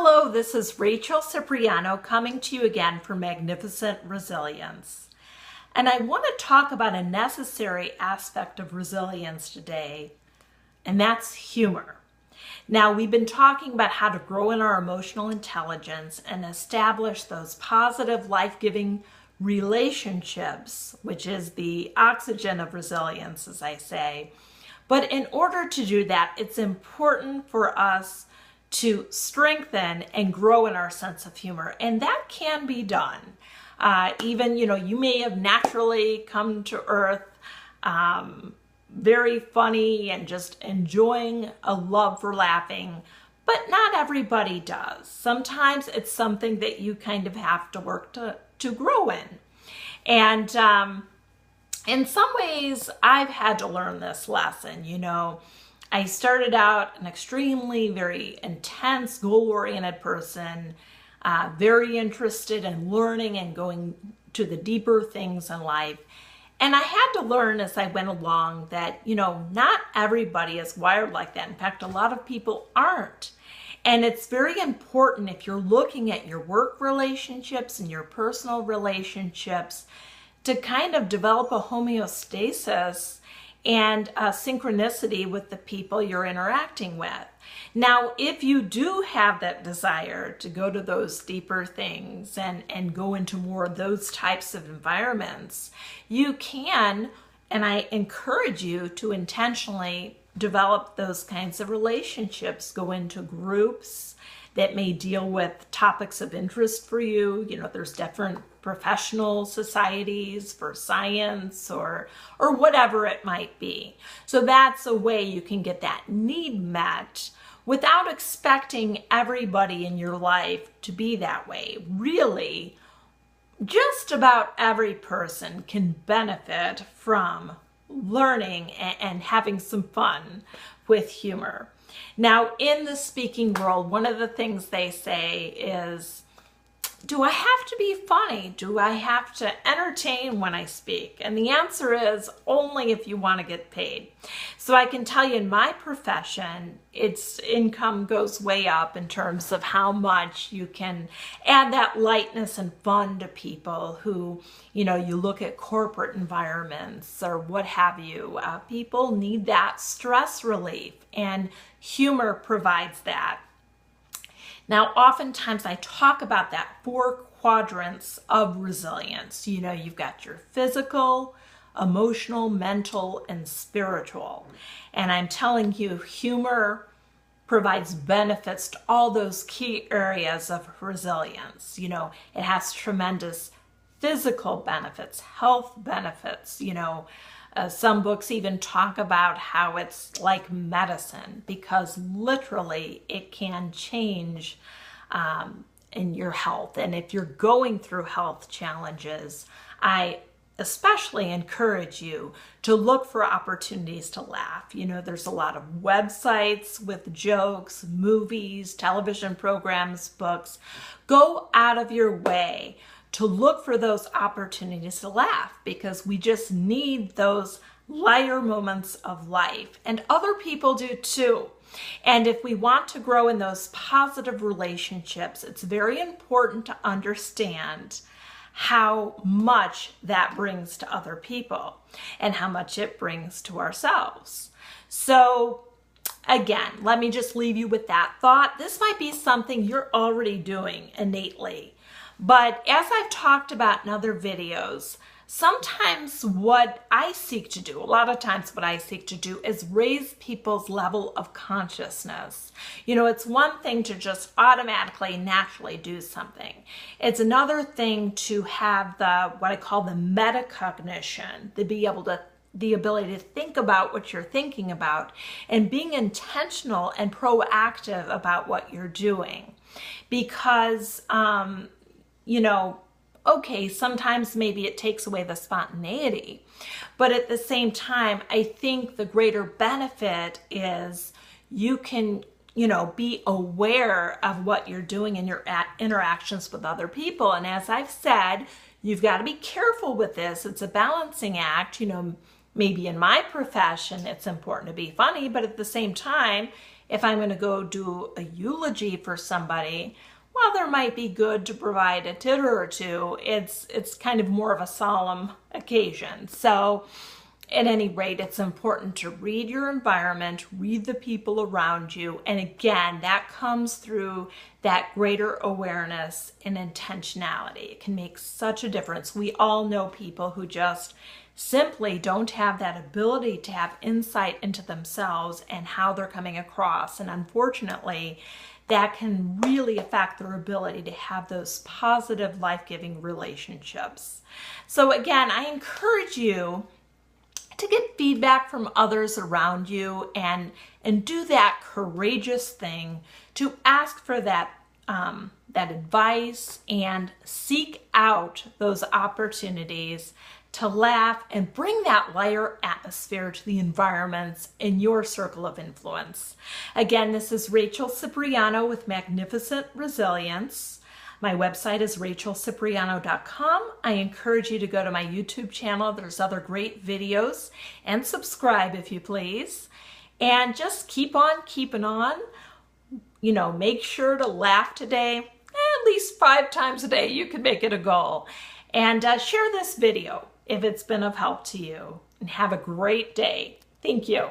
Hello, this is Rachel Cipriano coming to you again for Magnificent Resilience. And I want to talk about a necessary aspect of resilience today, and that's humor. Now, we've been talking about how to grow in our emotional intelligence and establish those positive, life-giving relationships, which is the oxygen of resilience, as I say. But in order to do that, it's important for us to strengthen and grow in our sense of humor. And that can be done. You may have naturally come to earth very funny and just enjoying a love for laughing, but not everybody does. Sometimes it's something that you kind of have to work to grow in. And in some ways, I've had to learn this lesson. I started out an extremely, very intense, goal-oriented person, very interested in learning and going to the deeper things in life. And I had to learn as I went along that, not everybody is wired like that. In fact, a lot of people aren't. And it's very important if you're looking at your work relationships and your personal relationships to kind of develop a homeostasis and synchronicity with the people you're interacting with. Now, if you do have that desire to go to those deeper things and go into more of those types of environments, you can, and I encourage you to intentionally develop those kinds of relationships, go into groups that may deal with topics of interest for you. There's different professional societies for science or whatever it might be. So that's a way you can get that need met without expecting everybody in your life to be that way. Really, just about every person can benefit from learning and having some fun with humor. Now, in the speaking world, one of the things they say is, do I have to be funny? Do I have to entertain when I speak? And the answer is only if you want to get paid. So I can tell you in my profession, its income goes way up in terms of how much you can add that lightness and fun to people who, you look at corporate environments or what have you. People need that stress relief, and humor provides that. Now, oftentimes I talk about that 4 quadrants of resilience. You've got your physical, emotional, mental, and spiritual. And I'm telling you, humor provides benefits to all those key areas of resilience. It has tremendous physical benefits, health benefits. Some books even talk about how it's like medicine, because literally it can change in your health. And if you're going through health challenges, I especially encourage you to look for opportunities to laugh. There's a lot of websites with jokes, movies, television programs, books. Go out of your way to look for those opportunities to laugh, because we just need those lighter moments of life, and other people do too. And if we want to grow in those positive relationships, it's very important to understand how much that brings to other people and how much it brings to ourselves. So again, let me just leave you with that thought. This might be something you're already doing innately. But as I've talked about in other videos, sometimes what I seek to do, a lot of times what I seek to do is raise people's level of consciousness. It's one thing to just automatically, naturally do something. It's another thing to have what I call the metacognition, the ability to think about what you're thinking about and being intentional and proactive about what you're doing. Because, okay, sometimes maybe it takes away the spontaneity, but at the same time, I think the greater benefit is you can, be aware of what you're doing in your interactions with other people. And as I've said, you've got to be careful with this. It's a balancing act. Maybe in my profession, it's important to be funny, but at the same time, if I'm going to go do a eulogy for somebody, while there might be good to provide a titter or two, it's kind of more of a solemn occasion. So at any rate, it's important to read your environment, read the people around you. And again, that comes through that greater awareness and intentionality. It can make such a difference. We all know people who just simply don't have that ability to have insight into themselves and how they're coming across. And unfortunately, that can really affect their ability to have those positive, life-giving relationships. So again, I encourage you to get feedback from others around you and do that courageous thing to ask for that advice and seek out those opportunities to laugh and bring that lighter atmosphere to the environments in your circle of influence. Again, this is Rachel Cipriano with Magnificent Resilience. My website is rachelcipriano.com. I encourage you to go to my YouTube channel. There's other great videos, and subscribe if you please. And just keep on keeping on. You know, make sure to laugh today. At least 5 times a day, you can make it a goal. And share this video if it's been of help to you. And have a great day. Thank you.